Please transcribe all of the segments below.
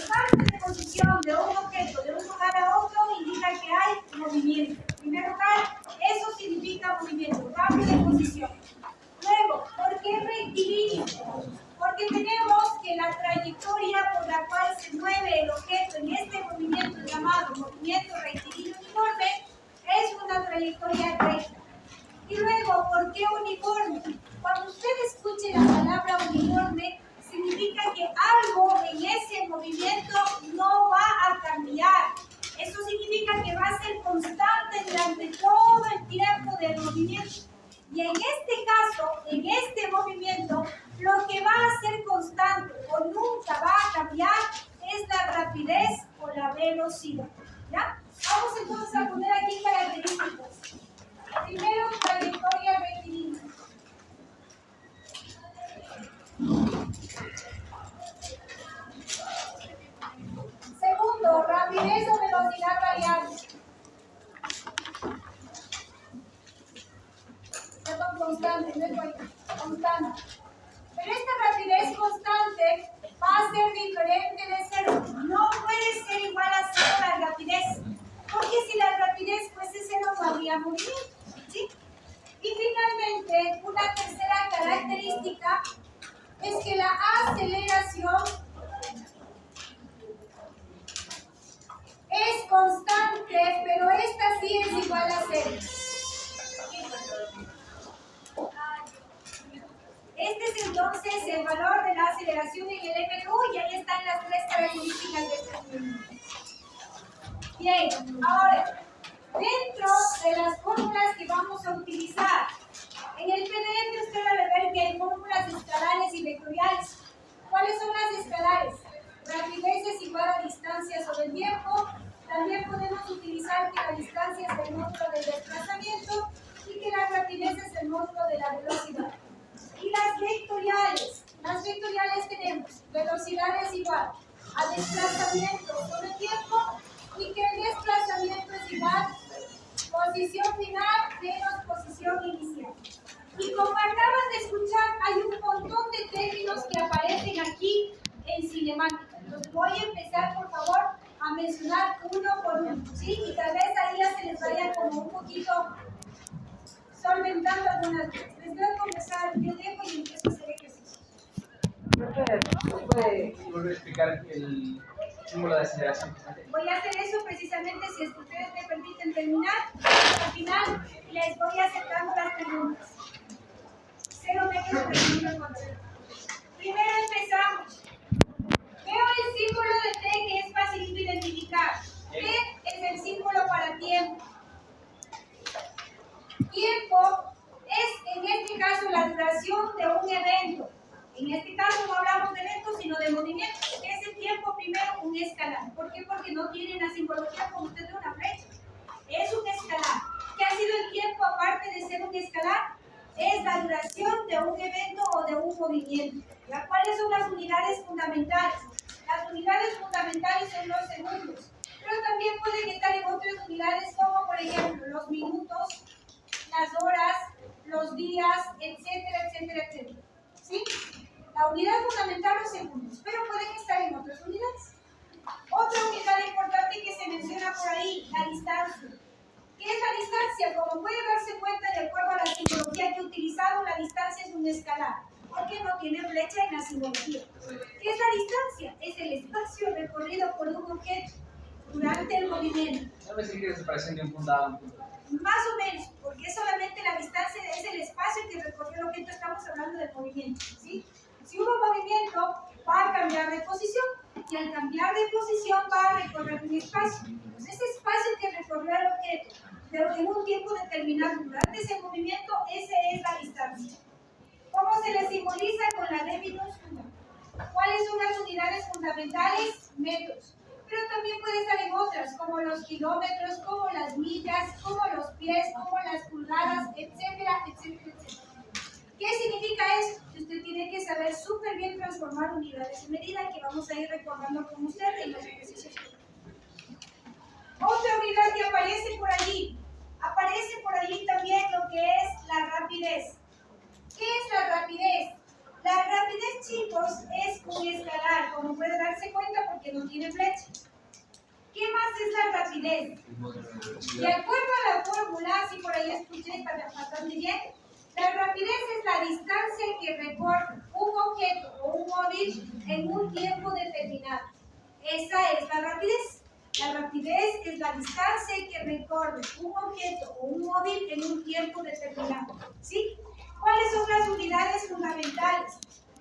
cambio de posición de un objeto de un lugar a otro indica que hay movimiento. En primer lugar, eso significa movimiento, cambio de posición. Luego, ¿por qué rectilíneo? Porque tenemos que la trayectoria por la cual se mueve el objeto en este movimiento llamado movimiento rectilíneo uniforme es una trayectoria recta. Y luego, ¿por qué uniforme? Cuando usted escuche la palabra uniforme, significa que algo en ese movimiento no va a cambiar. Eso significa que va a ser constante durante todo el tiempo del movimiento. Y en este caso, en este movimiento, lo que va a ser constante o nunca va a cambiar es la rapidez o la velocidad. ¿Ya? Vamos entonces a poner aquí características. Primero, trayectoria rectilínea. Segundo, rapidez o velocidad variable. Perdón, constante, no es variable, constante. Pero esta rapidez constante va a ser diferente de cero. No puede ser igual a cero la rapidez. Porque si la rapidez fuese cero, no habría movimiento. ¿Sí? Y finalmente, una tercera característica es que la aceleración es constante, pero esta sí es igual a cero. Este es entonces el valor de la aceleración en el MU y ahí están las tres características de este movimiento. Bien, ahora, dentro de las fórmulas que vamos a utilizar, en el PDF usted va a ver que hay fórmulas escalares y vectoriales. ¿Cuáles son las escalares? Rapidez es igual a distancia sobre el tiempo. También podemos utilizar que la distancia es el módulo del desplazamiento y que la rapidez es el módulo de la velocidad. Y las vectoriales tenemos velocidad es igual a desplazamiento sobre tiempo y que el desplazamiento es igual posición final menos posición inicial. Y como acaban de escuchar, hay un montón de términos que aparecen aquí en cinemática. Los voy a empezar, por favor, a mencionar uno por uno, ¿sí? Y tal vez ahí ya se les vaya como un poquito solventando algunas cosas. Les voy a comenzar, yo dejo y empiezo a hacer ejercicios. ¿Puede volver a explicar el símbolo de aceleración? Voy a hacer eso precisamente si es que ustedes me permiten terminar. Al final les voy aceptando las preguntas. Cero me quedo preguntando. Primero empezamos. Veo el símbolo de T que es fácil de identificar. T es el símbolo para tiempo. Tiempo es en este caso la duración de un evento. En este caso no hablamos de eventos sino de movimiento. ¿Qué es el tiempo? Primero un escalar. ¿Por qué? Porque no tiene la simbología como usted ve una flecha. Es un escalar. ¿Qué ha sido el tiempo aparte de ser un escalar? Es la duración de un evento o de un movimiento. ¿Cuáles son las unidades fundamentales? Las unidades fundamentales son los segundos, pero también pueden estar en otras unidades como por ejemplo los minutos, las horas, los días, etcétera, etcétera, etcétera. ¿Sí? La unidad fundamental los segundos, pero pueden estar en otras unidades. Otra unidad importante que se menciona por ahí, la distancia. ¿Qué es la distancia? Como puede darse cuenta de acuerdo a la simbología que he utilizado, la distancia es un escalar, porque no tiene flecha en la simbología. ¿Qué es la distancia? Es el espacio recorrido por un objeto durante el movimiento. No me sé que es separación de un punto a un punto. Más o menos, porque solamente la distancia es el espacio que recorrió el objeto, estamos hablando del movimiento, ¿sí? Si hubo movimiento, va a cambiar de posición, y al cambiar de posición va a recorrer un espacio. Entonces, ese espacio que recorrió el objeto, pero en un tiempo determinado durante ese movimiento, esa es la distancia. ¿Cómo se le simboliza? Con la D minúscula. ¿Cuáles son las unidades fundamentales? Metros. Pero también puede estar en otras, como los kilómetros, como las millas, como los pies, como las pulgadas, etcétera, etcétera, etcétera. ¿Qué significa eso? Que usted tiene que saber súper bien transformar unidades de medida que vamos a ir recordando con usted en los ejercicios. Otra unidad que aparece por allí también lo que es la rapidez. ¿Qué es la rapidez? La rapidez, chicos, es un escalar, como puede darse cuenta porque no tiene flecha. ¿Qué más es la rapidez? De acuerdo a la fórmula, si por ahí escuché, está bastante bien, la rapidez es la distancia que recorre un objeto o un móvil en un tiempo determinado. Esa es la rapidez. La rapidez es la distancia que recorre un objeto o un móvil en un tiempo determinado. ¿Sí? ¿Cuáles son las unidades fundamentales?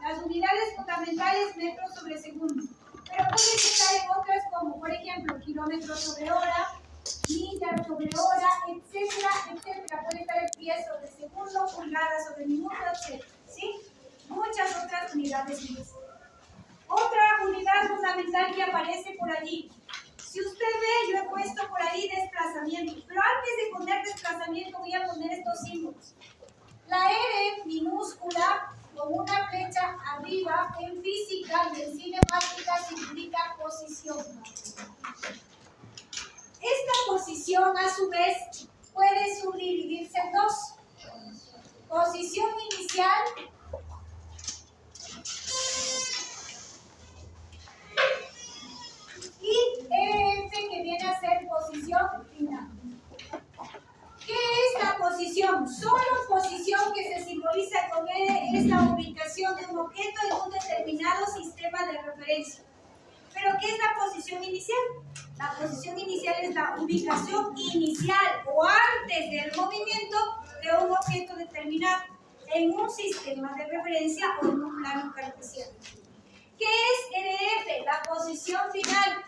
Las unidades fundamentales metros sobre segundo. Pero pueden estar en otras como, por ejemplo, kilómetros sobre hora, millas sobre hora, etcétera, etcétera. Puede estar el pie sobre segundo, pulgada sobre minuto, etcétera. ¿Sí? Muchas otras unidades más. Otra unidad fundamental que aparece por allí. Si usted ve, yo he puesto por ahí desplazamiento. Pero antes de poner desplazamiento, voy a poner estos símbolos. La R minúscula con una flecha arriba en física y en cinemática significa posición. Esta posición, a su vez, puede subdividirse en dos. Posición inicial y EF, que viene a ser posición final. ¿Qué es la posición? Solo posición que se simboliza con L es la ubicación de un objeto en un determinado sistema de referencia. ¿Pero qué es la posición inicial? La posición inicial es la ubicación inicial o antes del movimiento de un objeto determinado en un sistema de referencia o en un plano cartesiano. ¿Qué es NF? La posición final.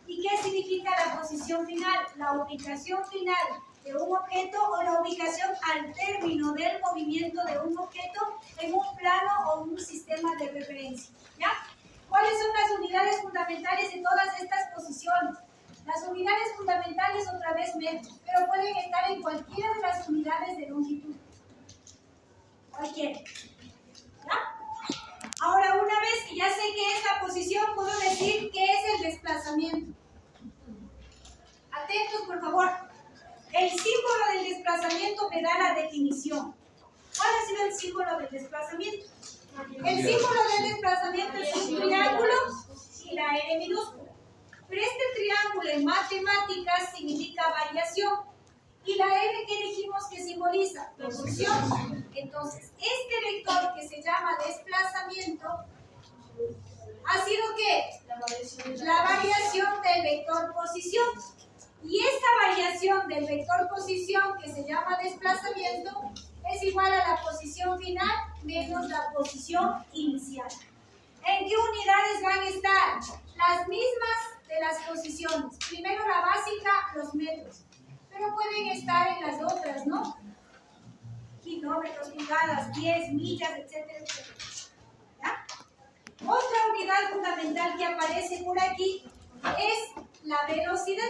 ¿Y qué significa la posición final? La ubicación final de un objeto o la ubicación al término del movimiento de un objeto en un plano o un sistema de referencia. ¿Ya? ¿Cuáles son las unidades fundamentales de todas estas posiciones? Las unidades fundamentales, otra vez metros, pero pueden estar en cualquiera de las unidades de longitud. Cualquiera. ¿Ya? Ahora, una vez que ya sé qué es la posición, puedo decir qué es el desplazamiento. Atentos, por favor. El símbolo del desplazamiento me da la definición. ¿Cuál ha sido el símbolo del desplazamiento? El símbolo del desplazamiento es un triángulo y la R minúscula. Pero este triángulo en matemáticas significa variación. ¿Y la R que dijimos que simboliza? Posición. Entonces, este vector que se llama desplazamiento ha sido ¿qué? La variación del vector posición. Y esta variación del vector posición que se llama desplazamiento es igual a la posición final menos la posición inicial. ¿En qué unidades van a estar? Las mismas de las posiciones. Primero la básica, los metros. Pero pueden estar en las otras, ¿no? Kilómetros, pulgadas, pies, millas, etcétera, etcétera. ¿Ya? Otra unidad fundamental que aparece por aquí es la velocidad.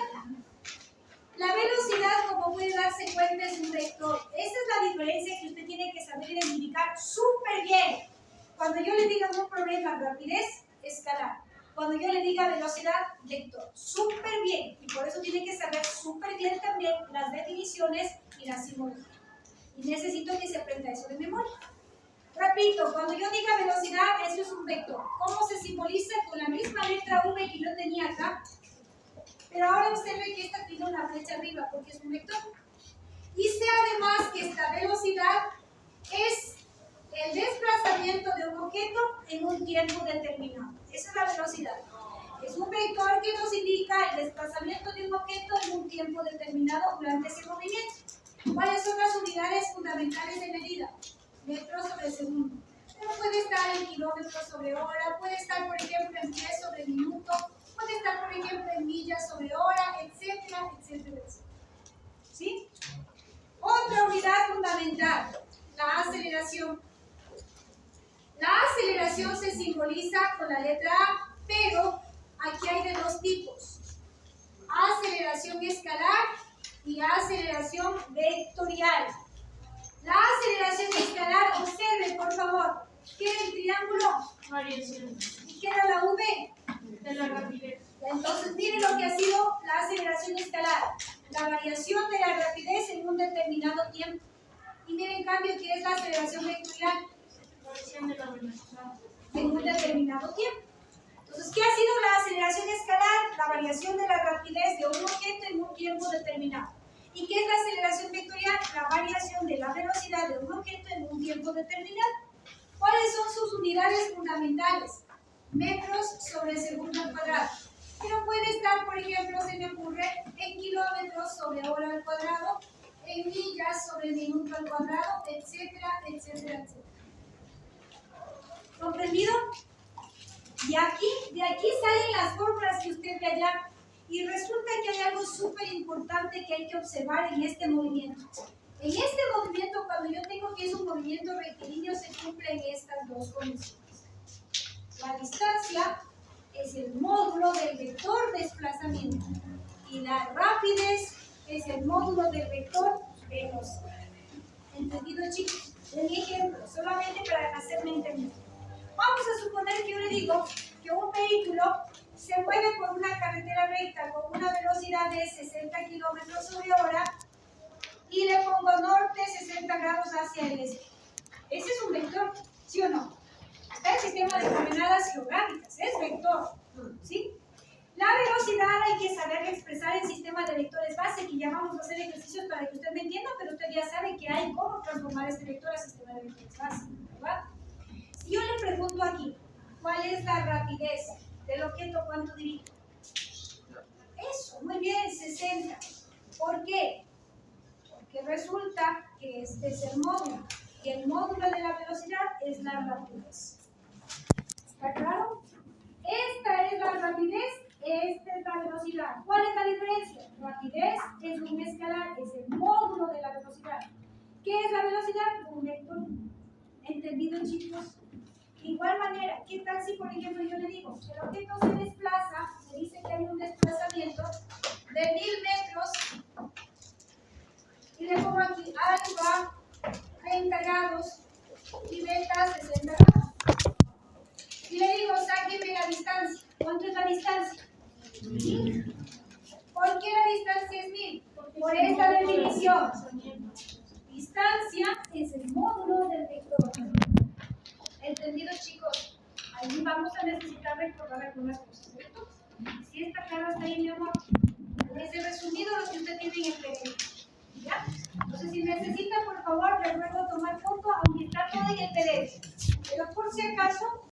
La velocidad, como puede darse cuenta, es un vector. Esa es la diferencia que usted tiene que saber identificar súper bien. Cuando yo le diga un problema, rapidez, escalar. Cuando yo le diga velocidad, vector. Súper bien. Y por eso tiene que saber súper bien también las definiciones y la simbología. Y necesito que se aprenda eso de memoria. Repito, cuando yo diga velocidad, eso es un vector. ¿Cómo se simboliza? Con la misma letra V que yo tenía acá. Pero ahora observe que esta tiene una flecha arriba porque es un vector. Y sé además que esta velocidad es el desplazamiento de un objeto en un tiempo determinado. Esa es la velocidad. Es un vector que nos indica el desplazamiento de un objeto en un tiempo determinado durante ese movimiento. ¿Cuáles son las unidades fundamentales de medida? Metros sobre segundo. Pero puede estar en kilómetros sobre hora, puede estar, por ejemplo, en pies sobre minuto, puede estar, por ejemplo, en millas sobre hora, etcétera, etcétera, etcétera. ¿Sí? Otra unidad fundamental, la aceleración. La aceleración se simboliza con la letra A, pero aquí hay de dos tipos. Aceleración escalar y aceleración vectorial. La aceleración escalar, observe por favor, ¿qué era el triángulo? Variación ¿Y qué era la V? de la rapidez. Entonces, miren lo que ha sido la aceleración escalar, la variación de la rapidez en un determinado tiempo. Y miren, en cambio, ¿qué es la aceleración vectorial? Variación de la velocidad. ¿De en un determinado tiempo. Entonces, ¿qué ha sido la aceleración escalar? La variación de la rapidez de un objeto en un tiempo determinado. ¿Y qué es la aceleración vectorial? La variación de la velocidad de un objeto en un tiempo determinado. ¿Cuáles son sus unidades fundamentales? Metros sobre segundo al cuadrado. Pero puede estar, por ejemplo, se me ocurre, en kilómetros sobre hora al cuadrado, en millas sobre minuto al cuadrado, etcétera, etcétera, etcétera. ¿Comprendido? De aquí salen las fórmulas que usted ve allá. Y resulta que hay algo súper importante que hay que observar en este movimiento. En este movimiento, cuando yo tengo que es un movimiento rectilíneo, se cumplen estas dos condiciones. La distancia es el módulo del vector desplazamiento y la rapidez es el módulo del vector velocidad. ¿Entendido, chicos? De mi ejemplo, solamente para hacerme entender. Vamos a suponer que yo le digo que un vehículo se mueve por una carretera recta con una velocidad de 60 kilómetros sobre hora y le pongo norte 60 grados hacia el este. Ese es un vector, ¿sí o no? Está el sistema de coordenadas geográficas, es vector, ¿sí? La velocidad hay que saber expresar en sistema de vectores base, que ya vamos a hacer ejercicios para que usted me entienda, pero usted ya sabe que hay cómo transformar este vector a sistema de vectores base, ¿verdad? Si yo le pregunto aquí, ¿cuál es la rapidez del objeto? ¿Cuánto diría? Eso, muy bien, 60. ¿Por qué? Porque resulta que este es el módulo, y el módulo de la velocidad es la rapidez. ¿Está claro? Esta es la rapidez, esta es la velocidad. ¿Cuál es la diferencia? Rapidez es un escalar, es el módulo de la velocidad. ¿Qué es la velocidad? Un vector. ¿Entendido, chicos? De igual manera, ¿qué tal si, por ejemplo, yo le digo, el objeto se desplaza, me dice que hay un desplazamiento de 1000 metros, y le pongo aquí alfa 30 grados y beta 60 grados. Y le digo, sáqueme la distancia. ¿Cuánto es la distancia? 1000. ¿Por qué la distancia es 1000? Por esta definición. Distancia es el módulo del vector. ¿Entendido, chicos? Ahí vamos a necesitar recordar algunas cosas. ¿Cierto? Si está claro hasta ahí, mi amor. Es resumido lo que usted tiene en el PDF. ¿Ya? Entonces, si necesita, por favor, le ruego tomar foto, aunque está todo en el PDF. Pero por si acaso,